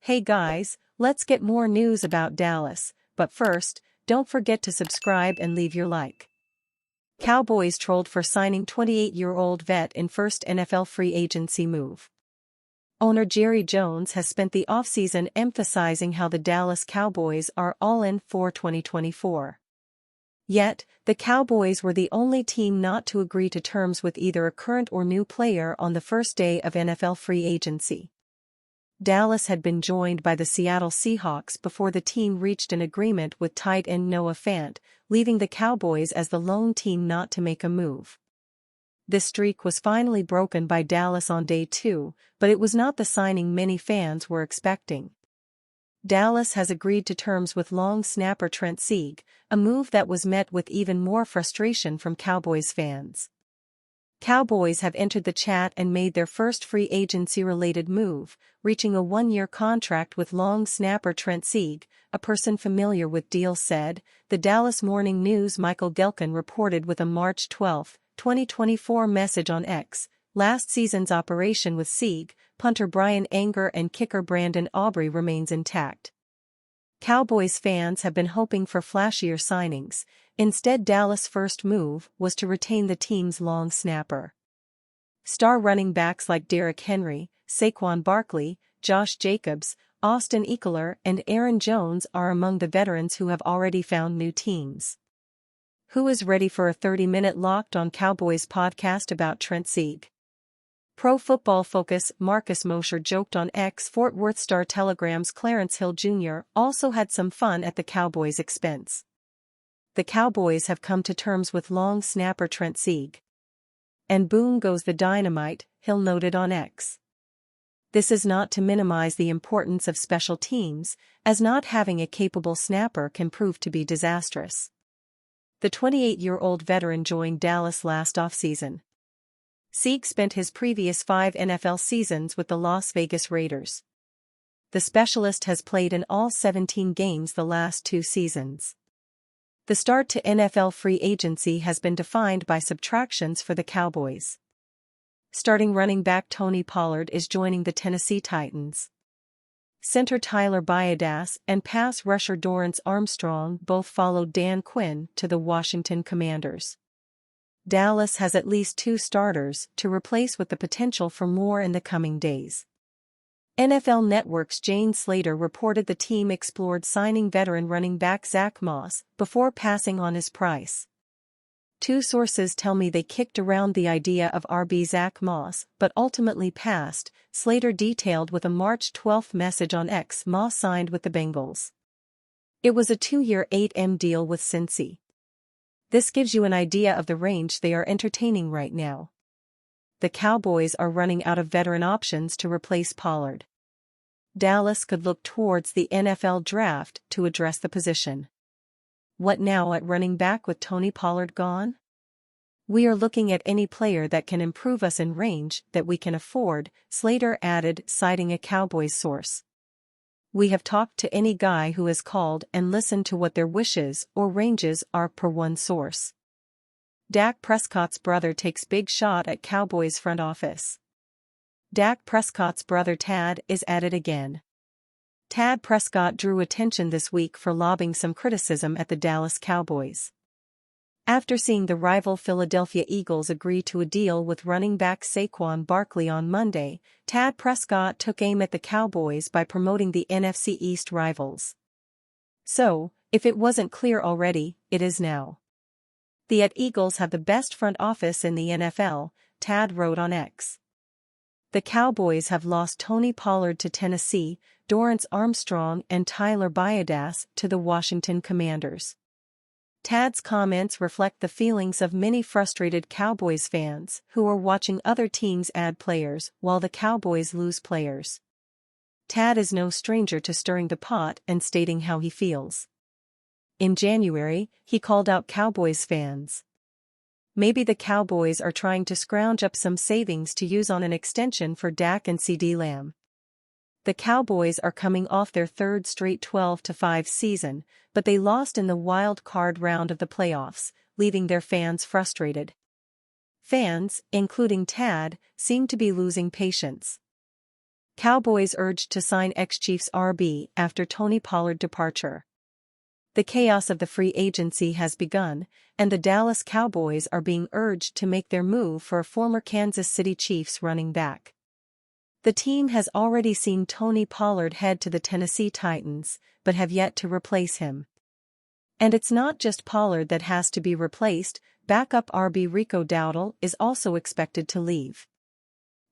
Hey guys, let's get more news about Dallas, but first, don't forget to subscribe and leave your like. Cowboys trolled for signing 28-year-old vet in first NFL free agency move. Owner Jerry Jones has spent the offseason emphasizing how the Dallas Cowboys are all in for 2024. Yet, the Cowboys were the only team not to agree to terms with either a current or new player on the first day of NFL free agency. Dallas had been joined by the Seattle Seahawks before the team reached an agreement with tight end Noah Fant, leaving the Cowboys as the lone team not to make a move. This streak was finally broken by Dallas on day 2, but it was not the signing many fans were expecting. Dallas has agreed to terms with long snapper Trent Sieg, a move that was met with even more frustration from Cowboys fans. Cowboys have entered the chat and made their first free agency-related move, reaching a one-year contract with long snapper Trent Sieg, a person familiar with deals said, the Dallas Morning News' Michael Gelkin reported with a March 12, 2024 message on X. Last season's operation with Sieg, punter Brian Anger and kicker Brandon Aubrey remains intact. Cowboys fans have been hoping for flashier signings. Instead, Dallas' first move was to retain the team's long snapper. Star running backs like Derrick Henry, Saquon Barkley, Josh Jacobs, Austin Ekeler and Aaron Jones are among the veterans who have already found new teams. Who is ready for a 30-minute Locked On Cowboys podcast about Trent Sieg? Pro Football Focus Marcus Mosher joked on X. Fort Worth Star-Telegram's Clarence Hill Jr. also had some fun at the Cowboys' expense. The Cowboys have come to terms with long snapper Trent Sieg. And boom goes the dynamite, Hill noted on X. This is not to minimize the importance of special teams, as not having a capable snapper can prove to be disastrous. The 28-year-old veteran joined Dallas last offseason. Sieg spent his previous 5 NFL seasons with the Las Vegas Raiders. The specialist has played in all 17 games the last 2 seasons. The start to NFL free agency has been defined by subtractions for the Cowboys. Starting running back Tony Pollard is joining the Tennessee Titans. Center Tyler Baiadas and pass rusher Dorrance Armstrong both followed Dan Quinn to the Washington Commanders. Dallas has at least 2 starters to replace with the potential for more in the coming days. NFL Network's Jane Slater reported the team explored signing veteran running back Zach Moss before passing on his price. 2 sources tell me they kicked around the idea of RB Zach Moss but ultimately passed, Slater detailed with a March 12 message on X. Moss signed with the Bengals. It was a 2-year $8M deal with Cincy. This gives you an idea of the range they are entertaining right now. The Cowboys are running out of veteran options to replace Pollard. Dallas could look towards the NFL draft to address the position. What now at running back with Tony Pollard gone? We are looking at any player that can improve us in range that we can afford, Slater added, citing a Cowboys source. We have talked to any guy who has called and listened to what their wishes or ranges are per one source. Dak Prescott's brother takes big shot at Cowboys front office. Dak Prescott's brother Tad is at it again. Tad Prescott drew attention this week for lobbing some criticism at the Dallas Cowboys. After seeing the rival Philadelphia Eagles agree to a deal with running back Saquon Barkley on Monday, Tad Prescott took aim at the Cowboys by promoting the NFC East rivals. So, if it wasn't clear already, it is now. The Eagles have the best front office in the NFL, Tad wrote on X. The Cowboys have lost Tony Pollard to Tennessee, Dorrance Armstrong and Tyler Baiadas to the Washington Commanders. Tad's comments reflect the feelings of many frustrated Cowboys fans who are watching other teams add players while the Cowboys lose players. Tad is no stranger to stirring the pot and stating how he feels. In January, he called out Cowboys fans. Maybe the Cowboys are trying to scrounge up some savings to use on an extension for Dak and CeeDee Lamb. The Cowboys are coming off their 3rd straight 12-5 season, but they lost in the wild card round of the playoffs, leaving their fans frustrated. Fans, including Tad, seem to be losing patience. Cowboys urged to sign ex-Chiefs RB after Tony Pollard departure. The chaos of the free agency has begun, and the Dallas Cowboys are being urged to make their move for a former Kansas City Chiefs running back. The team has already seen Tony Pollard head to the Tennessee Titans, but have yet to replace him. And it's not just Pollard that has to be replaced, backup RB Rico Dowdle is also expected to leave.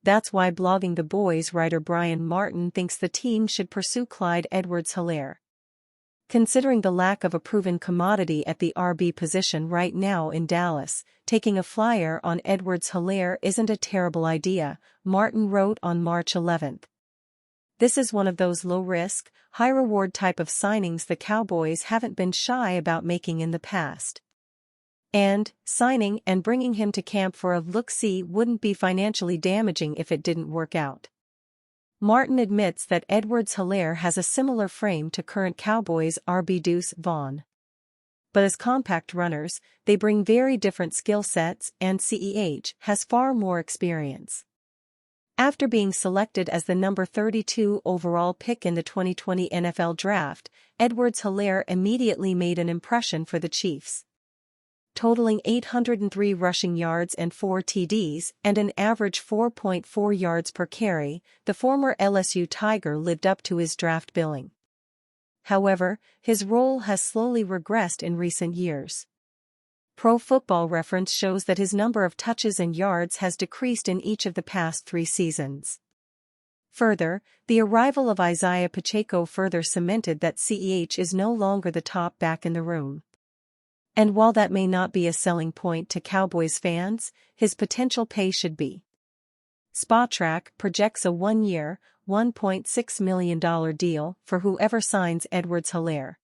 That's why Blogging the Boys writer Brian Martin thinks the team should pursue Clyde Edwards-Helaire. Considering the lack of a proven commodity at the RB position right now in Dallas, taking a flyer on Edwards-Helaire isn't a terrible idea, Martin wrote on March 11. This is one of those low-risk, high-reward type of signings the Cowboys haven't been shy about making in the past. And, signing and bringing him to camp for a look-see wouldn't be financially damaging if it didn't work out. Martin admits that Edwards-Helaire has a similar frame to current Cowboys RB Deuce Vaughn. But as compact runners, they bring very different skill sets, and CEH has far more experience. After being selected as the number 32 overall pick in the 2020 NFL Draft, Edwards-Helaire immediately made an impression for the Chiefs. Totaling 803 rushing yards and 4 TDs and an average 4.4 yards per carry, the former LSU Tiger lived up to his draft billing. However, his role has slowly regressed in recent years. Pro Football Reference shows that his number of touches and yards has decreased in each of the past 3 seasons. Further, the arrival of Isaiah Pacheco further cemented that CEH is no longer the top back in the room. And while that may not be a selling point to Cowboys fans, his potential pay should be. Spotrac projects a 1-year, $1.6 million deal for whoever signs Edwards-Helaire.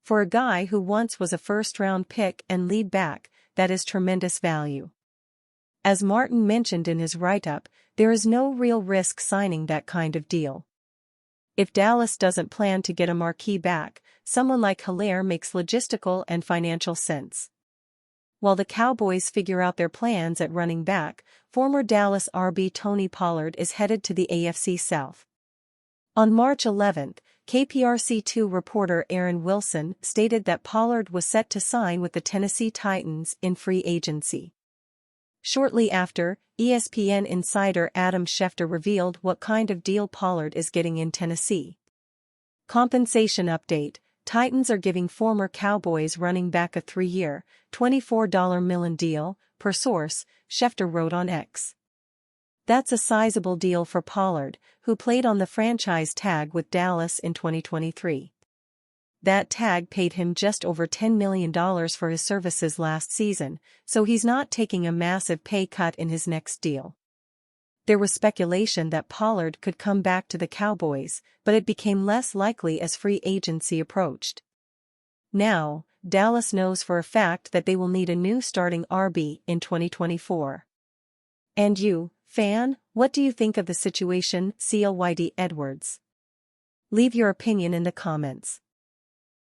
For a guy who once was a first-round pick and lead back, that is tremendous value. As Martin mentioned in his write-up, there is no real risk signing that kind of deal. If Dallas doesn't plan to get a marquee back, someone like Helaire makes logistical and financial sense. While the Cowboys figure out their plans at running back, former Dallas RB Tony Pollard is headed to the AFC South. On March 11, KPRC2 reporter Aaron Wilson stated that Pollard was set to sign with the Tennessee Titans in free agency. Shortly after, ESPN insider Adam Schefter revealed what kind of deal Pollard is getting in Tennessee. Compensation update: Titans are giving former Cowboys running back a 3-year, $24 million deal, per source, Schefter wrote on X. That's a sizable deal for Pollard, who played on the franchise tag with Dallas in 2023. That tag paid him just over $10 million for his services last season, so he's not taking a massive pay cut in his next deal. There was speculation that Pollard could come back to the Cowboys, but it became less likely as free agency approached. Now, Dallas knows for a fact that they will need a new starting RB in 2024. And you, fan, what do you think of the situation? Clyd Edwards. Leave your opinion in the comments.